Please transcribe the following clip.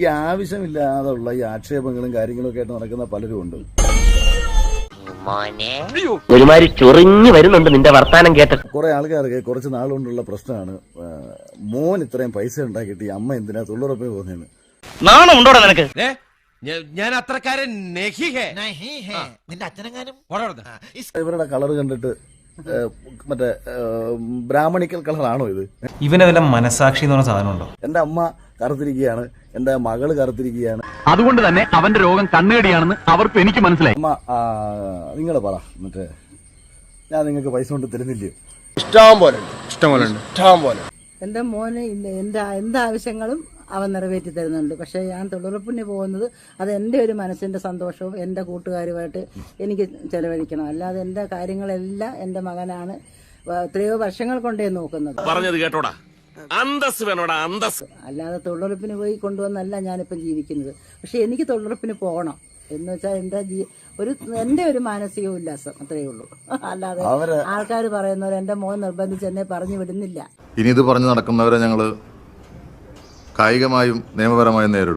ഈ ആവശ്യമില്ലാതുള്ള ഈ ആക്ഷേപങ്ങളും കാര്യങ്ങളൊക്കെ ആയിട്ട് നടക്കുന്ന പലരും ഉണ്ട്. ഒരുമാതിരി ചൊറിഞ്ഞു വരുന്നുണ്ട് നിന്റെ വർത്താനം കേട്ടിട്ട്. കുറെ ആൾക്കാർക്ക് കുറച്ച് നാളുകൊണ്ടുള്ള പ്രശ്നമാണ്, മോൻ ഇത്രയും പൈസ ഉണ്ടാക്കിയിട്ട് ഈ അമ്മ എന്തിനാ തൊഴിലുറപ്പിന് പോകുന്നതെന്ന്. നാണം ഉണ്ടോടാ നിനക്ക്? ഞാൻ അത്രക്കാരൻ ഇവരുടെ കളർ കണ്ടിട്ട് മറ്റേ ബ്രാഹ്മണിക്കൽ കളറാണോ ഇത്? ഇവനെ വല്ല മനസാക്ഷി എന്ന് പറഞ്ഞ സാധനം ഉണ്ടോ? എന്റെ അമ്മ കറുത്തിരിക്കുകയാണ്, എന്റെ മകള് കറുത്തിരിക്കുകയാണ്. അതുകൊണ്ട് തന്നെ അവന്റെ രോഗം കണ്ണുകടിയാണെന്ന് അവർക്ക് എനിക്ക് മനസ്സിലായി. അമ്മ നിങ്ങൾ പറ, മറ്റേ ഞാൻ നിങ്ങൾക്ക് പൈസ കൊണ്ട് തരുന്നില്ലയോ? ഇഷ്ടം പോലെ എൻ്റെ മോന് എന്താവശ്യങ്ങളും അവൻ നിറവേറ്റി തരുന്നുണ്ട്. പക്ഷേ ഞാൻ തൊഴിലുറപ്പിന് പോകുന്നത് അത് എൻ്റെ ഒരു മനസ്സിൻ്റെ സന്തോഷവും എൻ്റെ കൂട്ടുകാരുമായിട്ട് എനിക്ക് ചെലവഴിക്കണം. അല്ലാതെ എൻ്റെ കാര്യങ്ങളെല്ലാം എൻ്റെ മകനാണ് എത്രയോ വർഷങ്ങൾ കൊണ്ടേ നോക്കുന്നത്. പറഞ്ഞത് കേട്ടോടാ, അന്തസ് വേണോടാ, അന്തസ്. അല്ലാതെ തൊഴിലുറപ്പിന് പോയി കൊണ്ടുവന്നല്ല ഞാനിപ്പം ജീവിക്കുന്നത്. പക്ഷെ എനിക്ക് തൊഴിലുറപ്പിന് പോകണം എന്ന് വെച്ചാൽ എൻ്റെ ഒരു മാനസിക ഉല്ലാസം അത്രയേ ഉള്ളൂ. അല്ലാതെ ആൾക്കാർ പറയുന്നവർ എൻ്റെ മോൻ നിർബന്ധിച്ച് എന്നെ പറഞ്ഞു വിടുന്നില്ല. ഇനി ഇത് പറഞ്ഞു നടക്കുന്നവരെ ഞങ്ങൾ കായികമായും നിയമപരമായും നേരിടും.